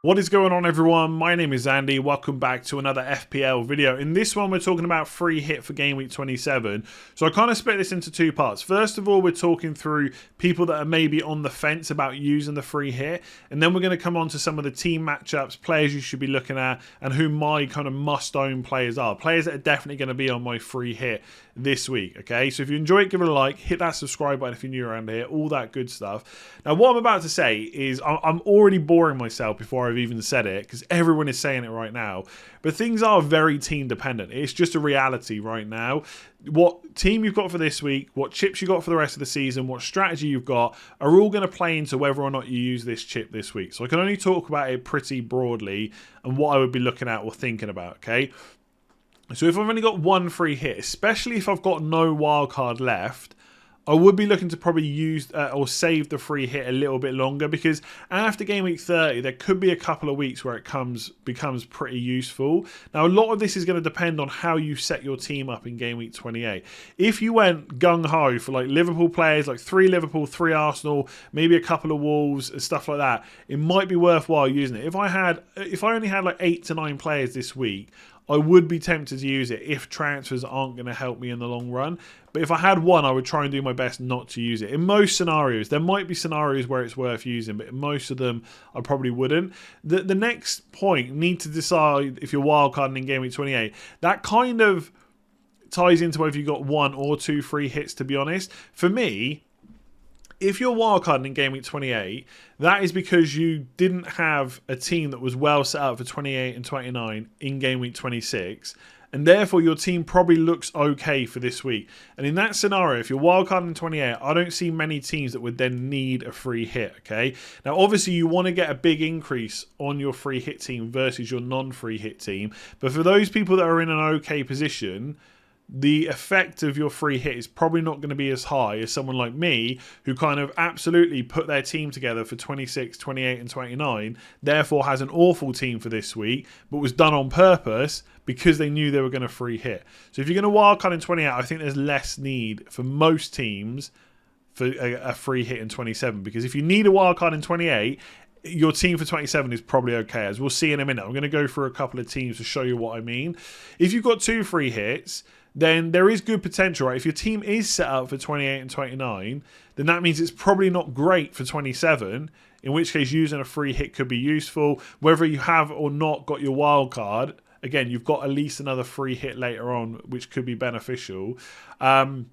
What is going on, everyone? My name is Andy. Welcome back to another FPL video. In this one, we're talking about free hit for Game Week 27. So I kind of split this into two parts. First of all, we're talking through people that are maybe on the fence about using the free hit. And then we're going to come on to some of the team matchups, players you should be looking at, and who my kind of must-own players are. Players that are definitely going to be on my free hit this week, okay? So if you enjoy it, give it a like, hit that subscribe button if you're new around here, all that good stuff. Now, what I'm about to say is I'm already boring myself before I've even said it, because everyone is saying it right now, but things are very team dependent. It's just a reality right now. What team you've got for this week, what chips you got for the rest of the season, what strategy you've got are all going to play into whether or not you use this chip this week. So I can only talk about it pretty broadly and what I would be looking at or thinking about, okay? So if I've only got one free hit, especially if I've got no wildcard left, I would be looking to probably use or save the free hit a little bit longer, because after Game Week 30, there could be a couple of weeks where it becomes pretty useful. Now, a lot of this is going to depend on how you set your team up in Game Week 28. If you went gung-ho for like Liverpool players, like 3 Liverpool, 3 Arsenal, maybe a couple of Wolves and stuff like that, it might be worthwhile using it. If I only had like 8 to 9 players this week, I would be tempted to use it if transfers aren't going to help me in the long run. But if I had one, I would try and do my best not to use it. In most scenarios, there might be scenarios where it's worth using, but in most of them, I probably wouldn't. The next point, need to decide if you're wildcarding in Game Week 28. That kind of ties into whether you got 1 or 2 free hits, to be honest. For me, if you're wildcarding in Game Week 28, that is because you didn't have a team that was well set up for 28 and 29 in Game Week 26, and therefore your team probably looks okay for this week. And in that scenario, if you're wildcarding in 28, I don't see many teams that would then need a free hit, okay? Now, obviously, you want to get a big increase on your free hit team versus your non-free hit team, but for those people that are in an okay position, the effect of your free hit is probably not going to be as high as someone like me, who kind of absolutely put their team together for 26, 28 and 29, therefore has an awful team for this week, but was done on purpose because they knew they were going to free hit. So if you're going to wildcard in 28, I think there's less need for most teams for a free hit in 27, because if you need a wildcard in 28, your team for 27 is probably okay, as we'll see in a minute. I'm going to go through a couple of teams to show you what I mean. If you've got 2 free hits, then there is good potential, right? If your team is set up for 28 and 29, then that means it's probably not great for 27, in which case using a free hit could be useful. Whether you have or not got your wild card, again, you've got at least another free hit later on, which could be beneficial. And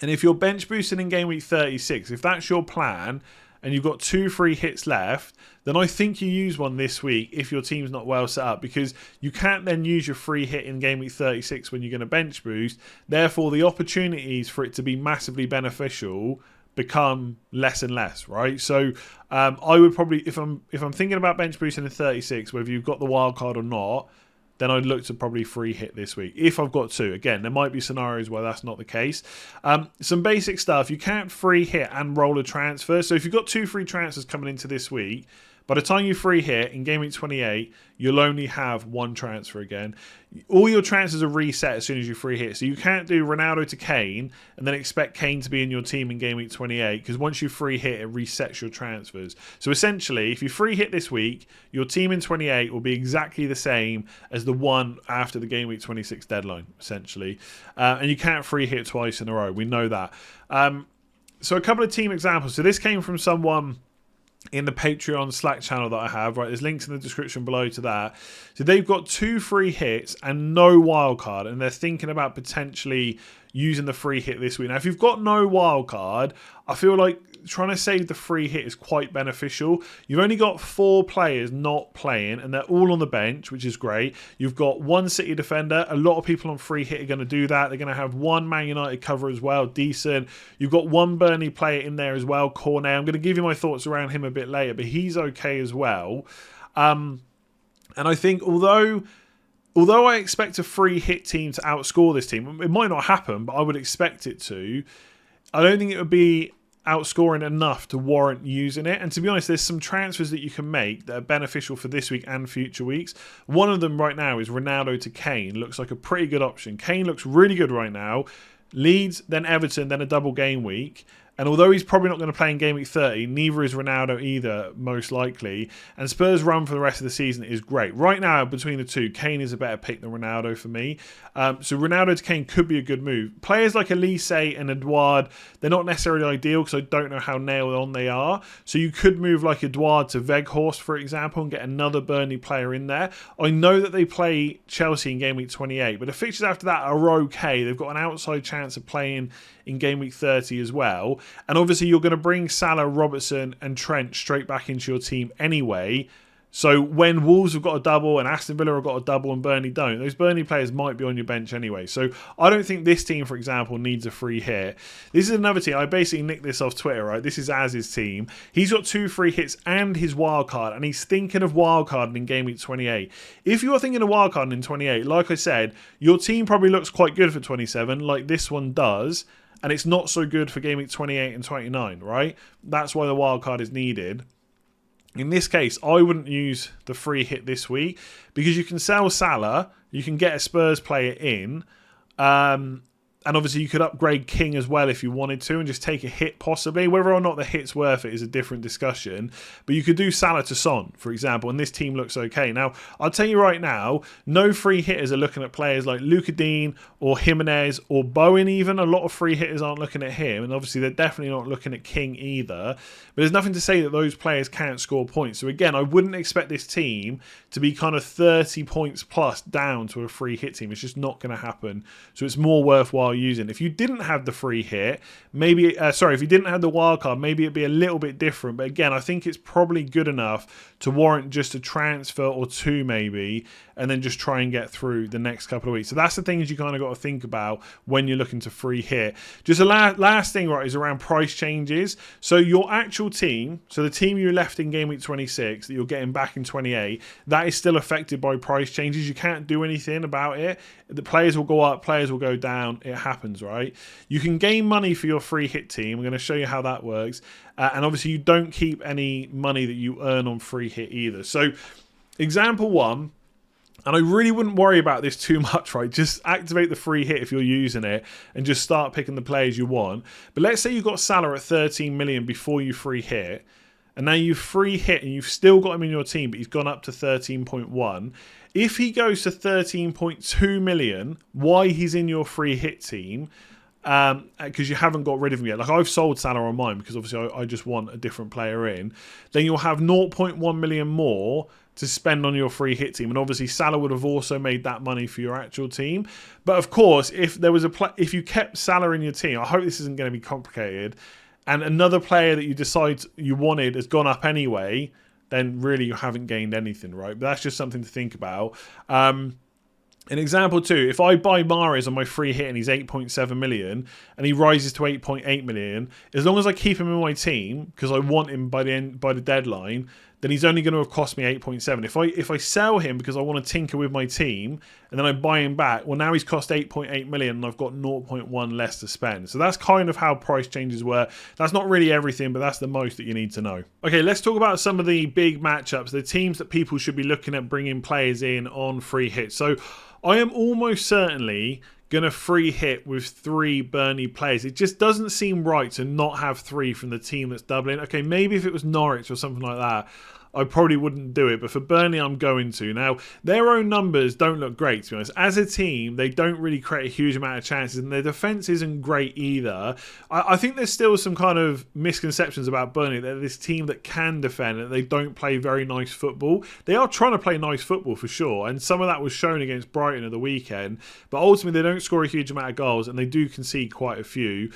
if you're bench boosting in Game Week 36, if that's your plan, and you've got 2 free hits left, then I think you use one this week if your team's not well set up, because you can't then use your free hit in Game Week 36 when you're going to bench boost. Therefore, the opportunities for it to be massively beneficial become less and less, right? So I would probably, if I'm thinking about bench boosting in 36, whether you've got the wild card or not, then I'd look to probably free hit this week, if I've got 2. Again, there might be scenarios where that's not the case. Some basic stuff. You can't free hit and roll a transfer. So if you've got 2 free transfers coming into this week, by the time you free hit in Game Week 28, you'll only have 1 transfer again. All your transfers are reset as soon as you free hit. So you can't do Ronaldo to Kane and then expect Kane to be in your team in Game Week 28, because once you free hit, it resets your transfers. So essentially, if you free hit this week, your team in 28 will be exactly the same as the one after the Game Week 26 deadline, essentially. And you can't free hit twice in a row. We know that. So a couple of team examples. So this came from someone in the Patreon Slack channel that I have, right? There's links in the description below to that. So they've got 2 free hits and no wild card, and they're thinking about potentially using the free hit this week. Now, if you've got no wild card, I feel like trying to save the free hit is quite beneficial. You've only got 4 players not playing, and they're all on the bench, which is great. You've got 1 City defender. A lot of people on free hit are going to do that. They're going to have 1 Man United cover as well, decent. You've got 1 Burnley player in there as well, Cornet. I'm going to give you my thoughts around him a bit later, but he's okay as well. And I think although I expect a free hit team to outscore this team, it might not happen, but I would expect it to. I don't think it would be outscoring enough to warrant using it. And to be honest, there's some transfers that you can make that are beneficial for this week and future weeks. One of them right now is Ronaldo to Kane. Looks like a pretty good option. Kane looks really good right now. Leeds, then Everton, then a double game week. And although he's probably not going to play in Game Week 30, neither is Ronaldo either, most likely. And Spurs' run for the rest of the season is great. Right now, between the two, Kane is a better pick than Ronaldo for me. So Ronaldo to Kane could be a good move. Players like Elise and Edouard, they're not necessarily ideal because I don't know how nailed on they are. So you could move like Edouard to Weghorst, for example, and get another Burnley player in there. I know that they play Chelsea in Game Week 28, but the fixtures after that are okay. They've got an outside chance of playing in Game Week 30 as well. And obviously you're going to bring Salah, Robertson and Trent straight back into your team anyway. So when Wolves have got a double and Aston Villa have got a double and Burnley don't, those Burnley players might be on your bench anyway. So I don't think this team, for example, needs a free hit. This is another team. I basically nicked this off Twitter, right? This is Az's team. He's got 2 free hits and his wildcard, and he's thinking of wildcarding in Game Week 28. If you're thinking of wildcarding in 28, like I said, your team probably looks quite good for 27, like this one does, and it's not so good for Game Week 28 and 29, right? That's why the wildcard is needed. In this case, I wouldn't use the free hit this week because you can sell Salah, you can get a Spurs player in, and obviously you could upgrade King as well if you wanted to and just take a hit possibly. Whether or not the hit's worth it is a different discussion. But you could do Salah to Son, for example, and this team looks okay. Now, I'll tell you right now, no free hitters are looking at players like Luka Dean or Jimenez or Bowen even. A lot of free hitters aren't looking at him, and obviously they're definitely not looking at King either. But there's nothing to say that those players can't score points. So again, I wouldn't expect this team to be kind of 30 points plus down to a free hit team. It's just not going to happen. So it's more worthwhile using. If you didn't have the free hit, maybe if you didn't have the wild card, maybe it'd be a little bit different. But again, I think it's probably good enough to warrant just a transfer or two maybe, and then just try and get through the next couple of weeks. So that's the things you kind of got to think about when you're looking to free hit. Just the last thing, right, is around price changes. So your actual team, so the team you left in Game Week 26 that you're getting back in 28, that is still affected by price changes. You can't do anything about it. The players will go up, players will go down. It happens, right? You can gain money for your free hit team. I'm going to show you how that works. And obviously you don't keep any money that you earn on free hit either. So example 1, and I really wouldn't worry about this too much, right? Just activate the free hit if you're using it and just start picking the players you want. But let's say you got Salah at 13 million before you free hit, and now you free hit and you've still got him in your team, but he's gone up to 13.1. If he goes to 13.2 million, why he's in your free hit team, because you haven't got rid of him yet. Like I've sold Salah on mine because obviously I just want a different player in. Then you'll have 0.1 million more to spend on your free hit team, and obviously Salah would have also made that money for your actual team. But of course, if there was if you kept Salah in your team, I hope this isn't going to be complicated, and another player that you decide you wanted has gone up anyway, then really you haven't gained anything, right? But that's just something to think about. In example 2, if I buy Mahrez on my free hit and he's 8.7 million and he rises to 8.8 million, as long as I keep him in my team because I want him by the deadline, then he's only going to have cost me 8.7. If I sell him because I want to tinker with my team and then I buy him back, well, now he's cost 8.8 million and I've got 0.1 less to spend. So that's kind of how price changes work. That's not really everything, but that's the most that you need to know. Okay, let's talk about some of the big matchups, the teams that people should be looking at bringing players in on free hits. So I am almost certainly going to free hit with 3 Burnley players. It just doesn't seem right to not have 3 from the team that's doubling. Okay, maybe if it was Norwich or something like that, I probably wouldn't do it, but for Burnley, I'm going to. Now, their own numbers don't look great, to be honest. As a team, they don't really create a huge amount of chances, and their defence isn't great either. I think there's still some kind of misconceptions about Burnley. They're this team that can defend, and they don't play very nice football. They are trying to play nice football, for sure, and some of that was shown against Brighton at the weekend, but ultimately, they don't score a huge amount of goals, and they do concede quite a few.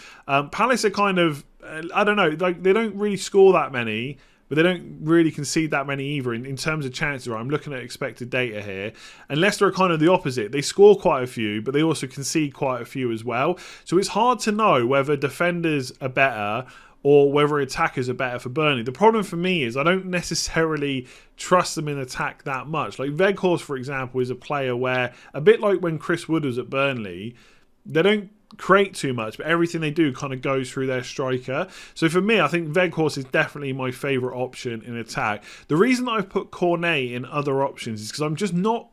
Palace are kind of, I don't know, like they don't really score that many, but they don't really concede that many either in terms of chances. I'm looking at expected data here. And Leicester are kind of the opposite. They score quite a few, but they also concede quite a few as well. So it's hard to know whether defenders are better or whether attackers are better for Burnley. The problem for me is I don't necessarily trust them in attack that much. Like Weghorst, for example, is a player where, a bit like when Chris Wood was at Burnley, they don't create too much, but everything they do kind of goes through their striker. So for me, I think Weghorst is definitely my favourite option in attack. The reason that I've put Cornet in other options is because I'm just not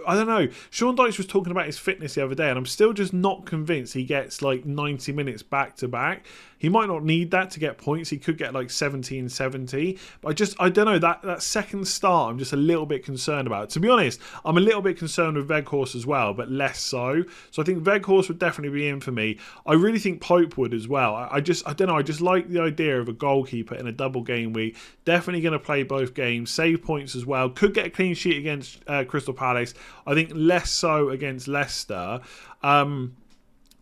I don't know. Sean Dyche was talking about his fitness the other day, and I'm still just not convinced he gets like 90 minutes back to back. He might not need that to get points. He could get like 70 and 70. But I don't know, that second start I'm just a little bit concerned about. To be honest, I'm a little bit concerned with Weghorst as well, but less so. So I think Weghorst would definitely be in for me. I really think Pope would as well. I don't know, I just like the idea of a goalkeeper in a double game week. Definitely going to play both games, save points as well. Could get a clean sheet against Crystal Palace. I think less so against Leicester.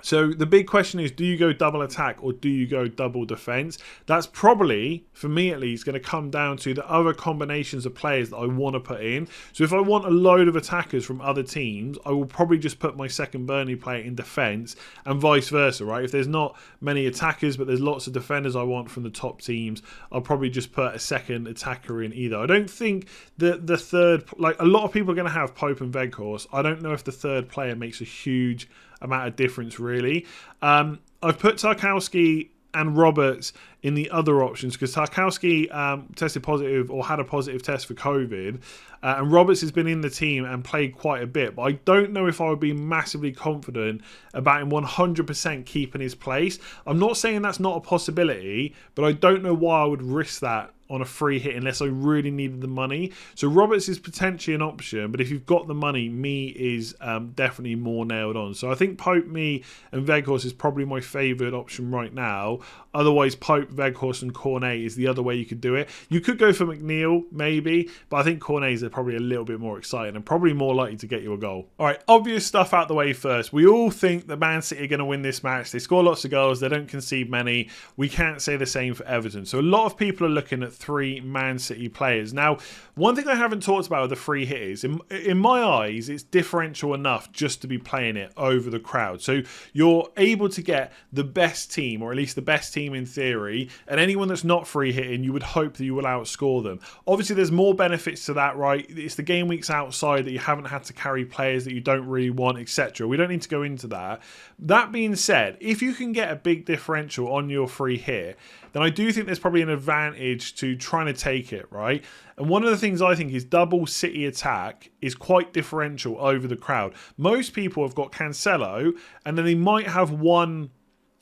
So the big question is, do you go double attack or do you go double defence? That's probably, for me at least, going to come down to the other combinations of players that I want to put in. So if I want a load of attackers from other teams, I will probably just put my second Burnley player in defence and vice versa, right? If there's not many attackers but there's lots of defenders I want from the top teams, I'll probably just put a second attacker in either. I don't think that the third, like a lot of people are going to have Pope and Weghorst. I don't know if the third player makes a huge amount of difference really. I've put Tarkowski and Roberts in the other options because Tarkowski tested positive or had a positive test for COVID, and Roberts has been in the team and played quite a bit, but I don't know if I would be massively confident about him 100% keeping his place. I'm not saying that's not a possibility, but I don't know why I would risk that on a free hit unless I really needed the money. So Roberts is potentially an option, but if you've got the money, me is definitely more nailed on. So I think Pope, me and Weghorst is probably my favoured option right now. Otherwise, Pope, Weghorst and Cornet is the other way you could do it. You could go for McNeil, maybe, but I think Cornet's are probably a little bit more exciting and probably more likely to get you a goal. All right, obvious stuff out the way first. We all think that Man City are going to win this match. They score lots of goals. They don't concede many. We can't say the same for Everton. So a lot of people are looking at 3 Man City players. Now, one thing I haven't talked about with the free hit is, in my eyes, it's differential enough just to be playing it over the crowd. So you're able to get the best team, or at least the best team in theory, and anyone that's not free hitting, you would hope that you will outscore them. Obviously, there's more benefits to that, right? It's the game weeks outside that you haven't had to carry players that you don't really want, etc. We don't need to go into that. That being said, if you can get a big differential on your free hit, then I do think there's probably an advantage to trying to take it, right? And one of the things I think is double City attack is quite differential over the crowd. Most people have got Cancelo, and then they might have one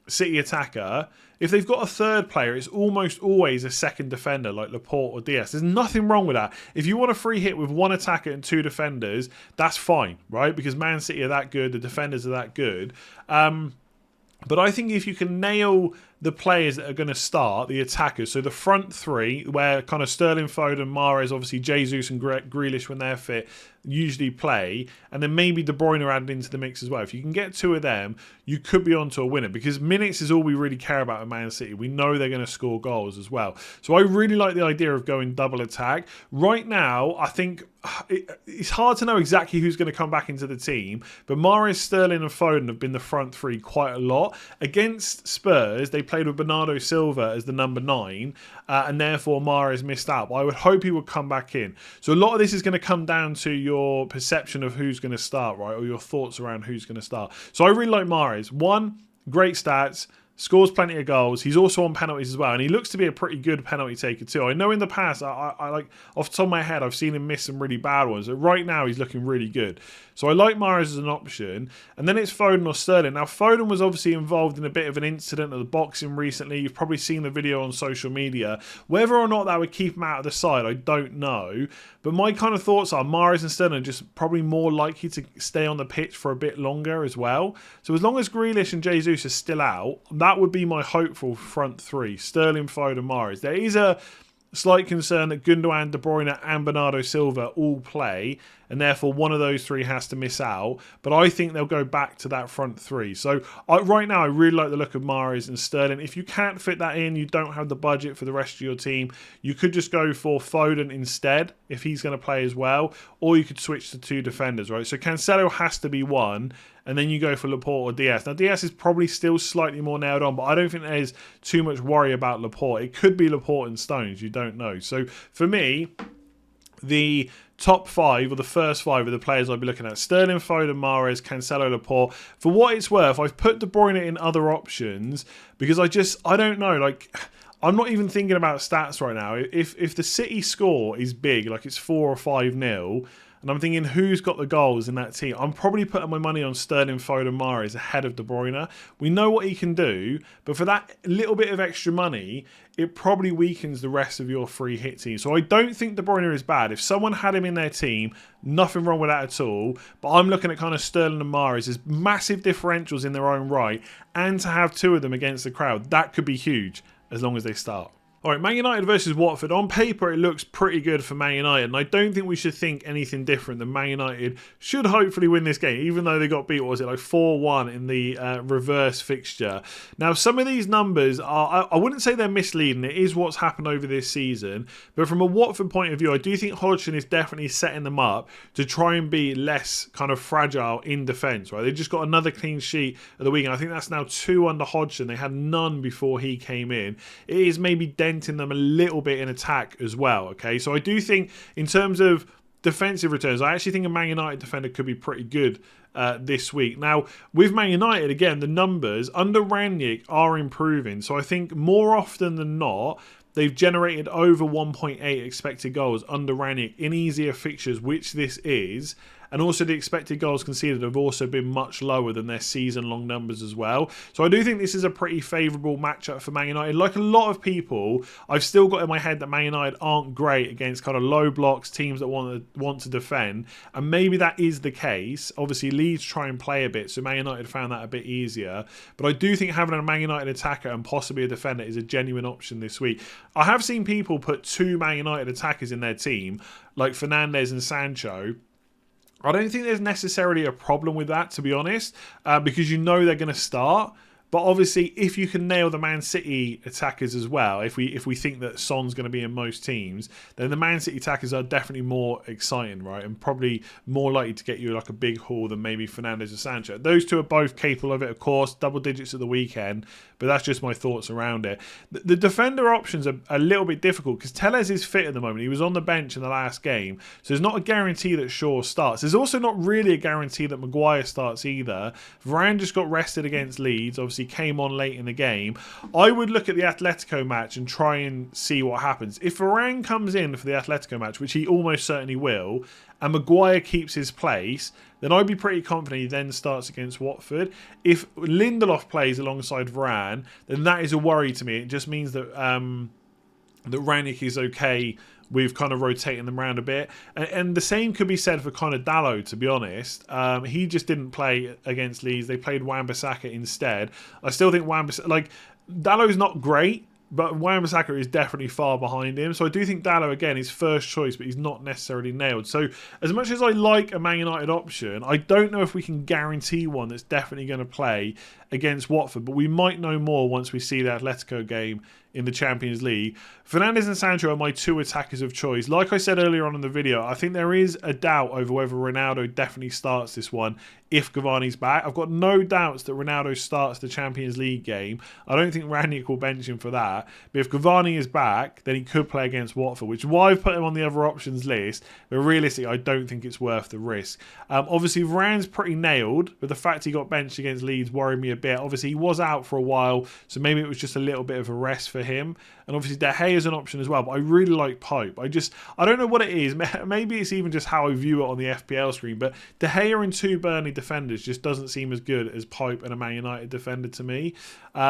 City attacker. If they've got a third player, it's almost always a second defender like Laporte or Diaz. There's nothing wrong with that. If you want a free hit with one attacker and 2 defenders, that's fine, right? Because Man City are that good, the defenders are that good. But I think if you can nail the players that are going to start, the attackers, so the front 3, where kind of Sterling, Foden, Mahrez, obviously Jesus and Grealish when they're fit, usually play, and then maybe De Bruyne are added into the mix as well. If you can get 2 of them, you could be onto a winner, because minutes is all we really care about at Man City. We know they're going to score goals as well. So I really like the idea of going double attack. Right now, I think it's hard to know exactly who's going to come back into the team, but Mahrez, Sterling and Foden have been the front 3 quite a lot. Against Spurs, they played with Bernardo Silva as the number 9, and therefore Mahrez missed out. But I would hope he would come back in. So a lot of this is going to come down to your perception of who's going to start, right? Or your thoughts around who's going to start. So I really like Mahrez. 1, great stats. Scores plenty of goals. He's also on penalties as well, and he looks to be a pretty good penalty taker too. I know in the past, I like off the top of my head, I've seen him miss some really bad ones. But right now, he's looking really good. So I like Mahrez as an option. And then it's Foden or Sterling. Now, Foden was obviously involved in a bit of an incident at the boxing recently. You've probably seen the video on social media. Whether or not that would keep him out of the side, I don't know. But my kind of thoughts are Mahrez and Sterling are just probably more likely to stay on the pitch for a bit longer as well. So as long as Grealish and Jesus are still out, that would be my hopeful front 3. Sterling, Foden, Mahrez. There is a slight concern that Gundogan, De Bruyne and Bernardo Silva all play, and therefore one of those 3 has to miss out. But I think they'll go back to that front 3. So right now, I really like the look of Mahrez and Sterling. If you can't fit that in, you don't have the budget for the rest of your team, you could just go for Foden instead, if he's going to play as well. Or you could switch to 2 defenders, right? So Cancelo has to be 1, and then you go for Laporte or Diaz. Now, Diaz is probably still slightly more nailed on, but I don't think there's too much worry about Laporte. It could be Laporte and Stones, you don't know. So for me, the top 5 or the first 5 are the players I'd be looking at. Sterling, Foden, Mahrez, Cancelo, Laporte. For what it's worth, I've put De Bruyne in other options because I don't know, like, I'm not even thinking about stats right now. If the City score is big, like it's 4 or 5-0, and I'm thinking who's got the goals in that team. I'm probably putting my money on Sterling, Foden, Mahrez ahead of De Bruyne. We know what he can do, but for that little bit of extra money, it probably weakens the rest of your free hit team. So I don't think De Bruyne is bad. If someone had him in their team, nothing wrong with that at all. But I'm looking at kind of Sterling and Mahrez as massive differentials in their own right, and to have two of them against the crowd, that could be huge as long as they start. All right, Man United versus Watford. On paper, it looks pretty good for Man United, and I don't think we should think anything different than Man United should hopefully win this game, even though they got beat, what was it, like 4-1 in the reverse fixture. Now, some of these numbers are, I wouldn't say they're misleading. It is what's happened over this season. But from a Watford point of view, I do think Hodgson is definitely setting them up to try and be less kind of fragile in defence, right? They just got another clean sheet at the weekend. I think that's now 2 under Hodgson. They had none before he came in. It is maybe denting them a little bit in attack as well, okay? So I do think in terms of defensive returns, I actually think a Man United defender could be pretty good this week. Now, with Man United, again, the numbers under Rangnick are improving. So I think more often than not, they've generated over 1.8 expected goals under Rangnick in easier fixtures, which this is. And also the expected goals conceded have also been much lower than their season-long numbers as well. So I do think this is a pretty favourable matchup for Man United. Like a lot of people, I've still got in my head that Man United aren't great against kind of low blocks, teams that want to defend. And maybe that is the case. Obviously, Leeds try and play a bit, so Man United found that a bit easier. But I do think having a Man United attacker and possibly a defender is a genuine option this week. I have seen people put 2 Man United attackers in their team, like Fernandes and Sancho. I don't think there's necessarily a problem with that, to be honest, because you know they're going to start. But obviously, if you can nail the Man City attackers as well, if we think that Son's going to be in most teams, then the Man City attackers are definitely more exciting, right? And probably more likely to get you like a big haul than maybe Fernandes or Sancho. Those two are both capable of it, of course, double digits at the weekend. But that's just my thoughts around it. The defender options are a little bit difficult because Telles is fit at the moment. He was on the bench in the last game. So there's not a guarantee that Shaw starts. There's also not really a guarantee that Maguire starts either. Varane just got rested against Leeds. Obviously came on late in the game. I would look at the Atletico match and try and see what happens. If Varane comes in for the Atletico match, which he almost certainly will, and Maguire keeps his place, then I'd be pretty confident he then starts against Watford. If Lindelof plays alongside Varane, then that is a worry to me. It just means that that Rangnick is okay with kind of rotating them around a bit. And the same could be said for Conor Dalot, to be honest. He just didn't play against Leeds. They played Wan-Bissaka instead. I still think Dalot's not great, but Wan-Bissaka is definitely far behind him. So I do think Dalot, again, is first choice, but he's not necessarily nailed. So as much as I like a Man United option, I don't know if we can guarantee one that's definitely going to play against Watford. But we might know more once we see the Atletico game in the Champions League. Fernandes and Sancho are my 2 attackers of choice. Like I said earlier on in the video, I think there is a doubt over whether Ronaldo definitely starts this one if Cavani's back. I've got no doubts that Ronaldo starts the Champions League game. I don't think Rangnick will bench him for that. But if Cavani is back, then he could play against Watford, which is why I've put him on the other options list. But realistically, I don't think it's worth the risk. Obviously, Varane's pretty nailed, but the fact he got benched against Leeds worried me a bit. Obviously, he was out for a while, so maybe it was just a little bit of a rest for him. And obviously, De Gea is an option as well, but I really like Pope. I don't know what it is. Maybe it's even just how I view it on the FPL screen, but De Gea and 2 Burnley defenders just doesn't seem as good as Pope and a Man United defender to me. So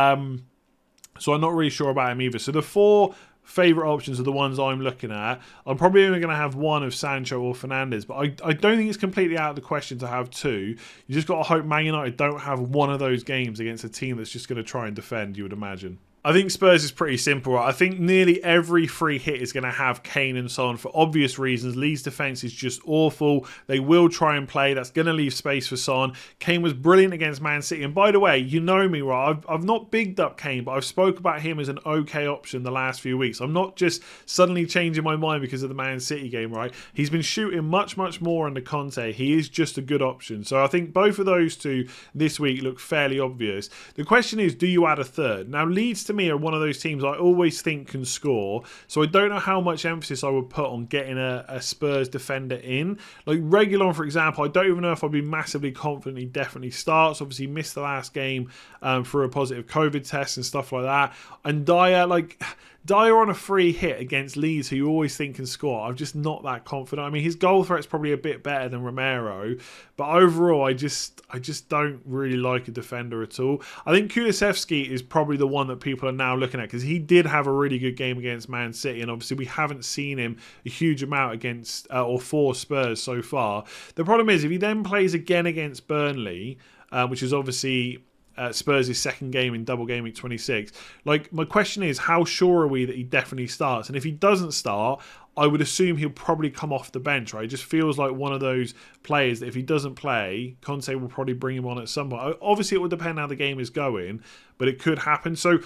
I'm not really sure about him either. So the 4 favourite options are the ones I'm looking at. I'm probably only going to have one of Sancho or Fernandes, but I don't think it's completely out of the question to have 2. You just got to hope Man United don't have one of those games against a team that's just going to try and defend, you would imagine. I think Spurs is pretty simple, right? I think nearly every free hit is going to have Kane and Son for obvious reasons. Leeds' defence is just awful. They will try and play. That's going to leave space for Son. Kane was brilliant against Man City. And by the way, you know me, right? I've not bigged up Kane, but I've spoke about him as an okay option the last few weeks. I'm not just suddenly changing my mind because of the Man City game, right? He's been shooting much, much more under Conte. He is just a good option. So I think both of those 2 this week look fairly obvious. The question is, do you add a third? Now, Leeds to me are one of those teams I always think can score, so I don't know how much emphasis I would put on getting a Spurs defender in. Like Reguilon, for example, I don't even know if I'd be massively confident he definitely starts. Obviously missed the last game through a positive COVID test and stuff like that. And Dyer, Dyer on a free hit against Leeds, who you always think can score, I'm just not that confident. I mean, his goal threat's probably a bit better than Romero, but overall, I just don't really like a defender at all. I think Kulusevski is probably the one that people are now looking at because he did have a really good game against Man City, and obviously we haven't seen him a huge amount against or for Spurs so far. The problem is if he then plays again against Burnley, which is obviously Spurs' second game in double game week 26. Like, my question is, how sure are we that he definitely starts? And if he doesn't start, I would assume he'll probably come off the bench, right? It just feels like one of those players that if he doesn't play, Conte will probably bring him on at some point. Obviously, it will depend how the game is going, but it could happen. So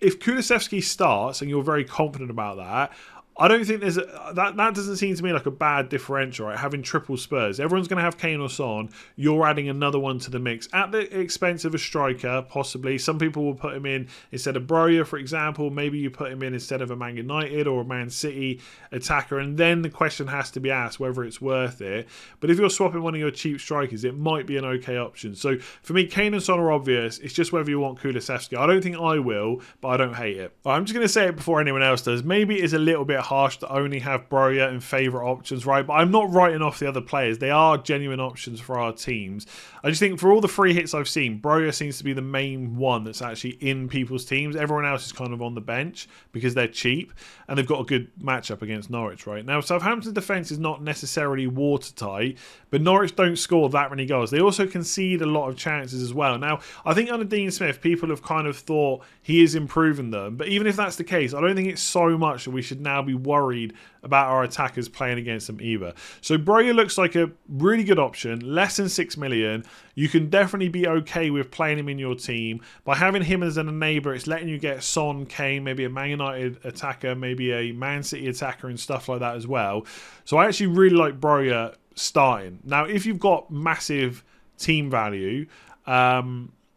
if Kulusevski starts, and you're very confident about that, I don't think there's that doesn't seem to me like a bad differential, right? Having triple Spurs. Everyone's going to have Kane or Son. You're adding another one to the mix at the expense of a striker, possibly. Some people will put him in instead of Broja, for example. Maybe you put him in instead of a Man United or a Man City attacker. And then the question has to be asked whether it's worth it. But if you're swapping one of your cheap strikers, it might be an okay option. So for me, Kane and Son are obvious. It's just whether you want Kulusevski. I don't think I will, but I don't hate it. I'm just going to say it before anyone else does. Maybe it's a little bit harsh to only have Broja in favourite options, right? But I'm not writing off the other players. They are genuine options for our teams. I just think for all the free hits I've seen, Broja seems to be the main one that's actually in people's teams. Everyone else is kind of on the bench because they're cheap and they've got a good matchup against Norwich, right? Now, Southampton's defence is not necessarily watertight, but Norwich don't score that many goals. They also concede a lot of chances as well. Now, I think under Dean Smith, people have kind of thought he is improving them. But even if that's the case, I don't think it's so much that we should now be worried about our attackers playing against them either. So Broja looks like a really good option, less than 6 million. You can definitely be okay with playing him in your team. By having him as an enabler, it's letting you get Son, Kane, maybe a Man United attacker, maybe a Man City attacker and stuff like that as well. So I actually really like Broja starting. Now, if you've got massive team value,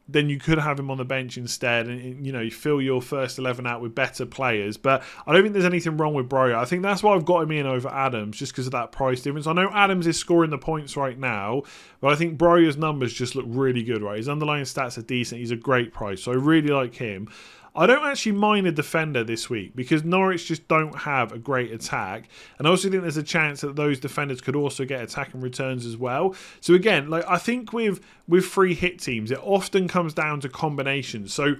then you could have him on the bench instead and, you know, you fill your first 11 out with better players. But I don't think there's anything wrong with Broja. I think that's why I've got him in over Adams, just because of that price difference. I know Adams is scoring the points right now, but I think Broja's numbers just look really good, right? His underlying stats are decent. He's a great price, so I really like him. I don't actually mind a defender this week because Norwich just don't have a great attack. And I also think there's a chance that those defenders could also get attacking returns as well. So again, like I think with free hit teams, it often comes down to combinations. So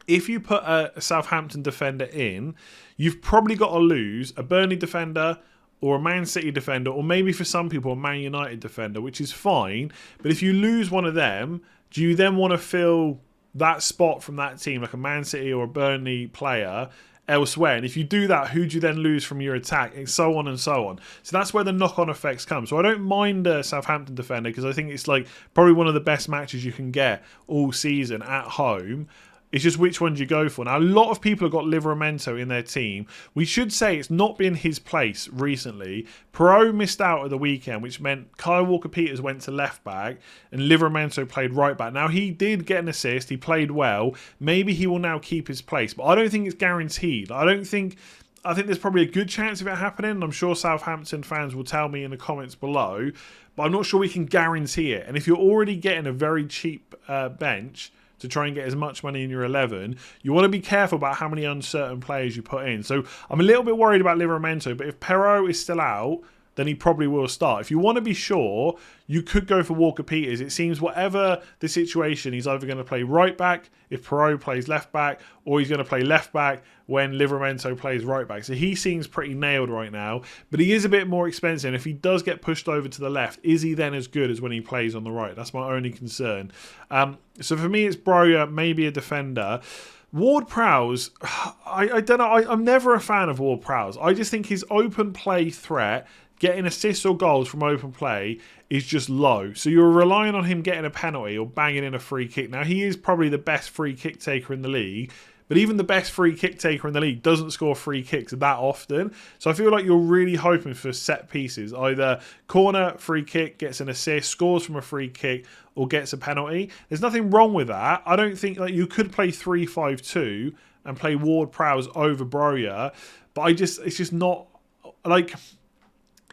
if you put a Southampton defender in, you've probably got to lose a Burnley defender or a Man City defender, or maybe for some people a Man United defender, which is fine. But if you lose one of them, do you then want to fill that spot from that team, like a Man City or a Burnley player, elsewhere? And if you do that, who do you then lose from your attack, and so on and so on? So that's where the knock-on effects come. So I don't mind a Southampton defender because I think it's like probably one of the best matches you can get all season at home. It's just which one do you go for. Now, a lot of people have got Livramento in their team. We should say it's not been his place recently. Perot missed out at the weekend, which meant Kyle Walker-Peters went to left back and Livramento played right back. Now, he did get an assist. He played well. Maybe he will now keep his place, but I don't think it's guaranteed. I think there's probably a good chance of it happening, and I'm sure Southampton fans will tell me in the comments below, but I'm not sure we can guarantee it. And if you're already getting a very cheap bench to try and get as much money in your 11, you want to be careful about how many uncertain players you put in. So I'm a little bit worried about Livramento, but if Perot is still out, then he probably will start. If you want to be sure, you could go for Walker-Peters. It seems whatever the situation, he's either going to play right back if Perot plays left back, or he's going to play left back when Livramento plays right back. So he seems pretty nailed right now, but he is a bit more expensive. And if he does get pushed over to the left, is he then as good as when he plays on the right? That's my only concern. So for me, it's Broja, maybe a defender. Ward-Prowse, I don't know. I'm never a fan of Ward-Prowse. I just think his open play threat, getting assists or goals from open play, is just low. So you're relying on him getting a penalty or banging in a free kick. Now, he is probably the best free kick taker in the league, but even the best free kick taker in the league doesn't score free kicks that often. So I feel like you're really hoping for set pieces. Either corner, free kick, gets an assist, scores from a free kick, or gets a penalty. There's nothing wrong with that. I don't think you could play 3-5-2 and play Ward-Prowse over Broja, but it's just not like...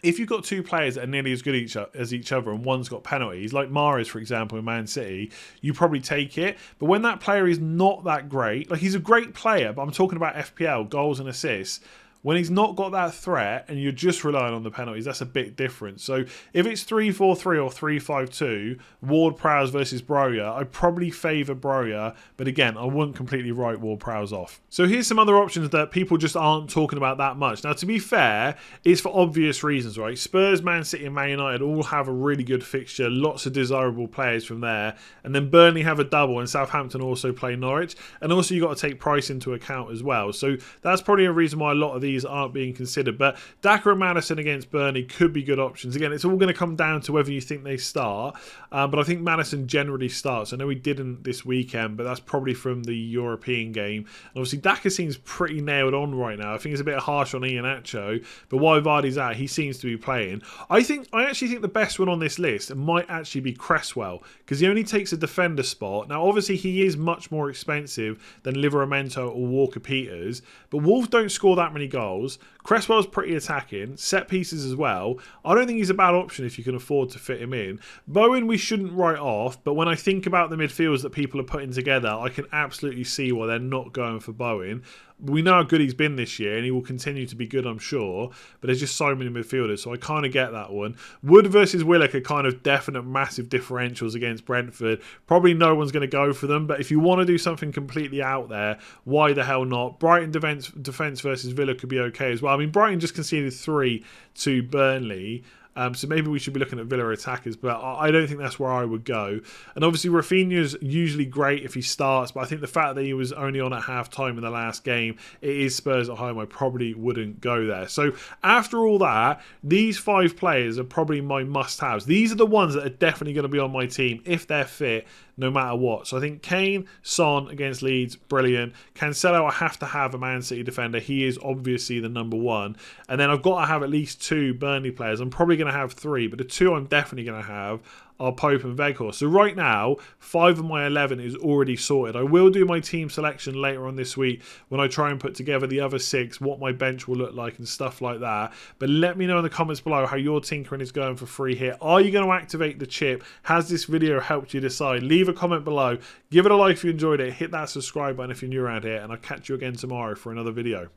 if you've got two players that are nearly as good as each other and one's got penalties, like Mahrez, for example, in Man City, you probably take it. But when that player is not that great, like he's a great player, but I'm talking about FPL, goals and assists, when he's not got that threat and you're just relying on the penalties, that's a bit different. So if it's 3-4-3 or 3-5-2, Ward-Prowse versus Broja, I'd probably favour Broja. But again, I wouldn't completely write Ward-Prowse off. So here's some other options that people just aren't talking about that much. Now, to be fair, it's for obvious reasons, right? Spurs, Man City and Man United all have a really good fixture. Lots of desirable players from there. And then Burnley have a double and Southampton also play Norwich. And also you've got to take price into account as well. So that's probably a reason why a lot of these aren't being considered. But Daka and Maddison against Burnley could be good options. Again, it's all going to come down to whether you think they start, but I think Maddison generally starts. I know he didn't this weekend, but that's probably from the European game. And obviously Daka seems pretty nailed on right now. I think it's a bit harsh on Iheanacho, but while Vardy's out, he seems to be playing. I actually think the best one on this list might actually be Cresswell, because he only takes a defender spot. Now obviously he is much more expensive than Livramento or Walker-Peters, but Wolves don't score that many goals. Cresswell's pretty attacking, set pieces as well. I don't think he's a bad option if you can afford to fit him in. Bowen we shouldn't write off, but when I think about the midfields that people are putting together, I can absolutely see why they're not going for Bowen. We know how good he's been this year and he will continue to be good, I'm sure, but there's just so many midfielders, so I kind of get that one. Wood versus Willock are kind of definite massive differentials against Brentford. Probably no one's going to go for them, but if you want to do something completely out there, why the hell not? Brighton defence versus Villa could be okay as well. I mean, Brighton just conceded 3 to Burnley. So maybe we should be looking at Villa attackers, but I don't think that's where I would go. And obviously Rafinha's usually great if he starts, but I think the fact that he was only on at half-time in the last game, it is Spurs at home, I probably wouldn't go there. So after all that, these 5 players are probably my must-haves. These are the ones that are definitely going to be on my team if they're fit, no matter what. So I think Kane, Son against Leeds, brilliant. Cancelo, I have to have a Man City defender. He is obviously the number 1. And then I've got to have at least 2 Burnley players. I'm probably going to have 3, but the 2 I'm definitely going to have are Pope and Weghorst. So right now, 5 of my 11 is already sorted. I will do my team selection later on this week when I try and put together the other 6, what my bench will look like and stuff like that. But let me know in the comments below how your tinkering is going for free hit. Are you going to activate the chip? Has this video helped you decide? Leave a comment below. Give it a like if you enjoyed it. Hit that subscribe button if you're new around here. And I'll catch you again tomorrow for another video.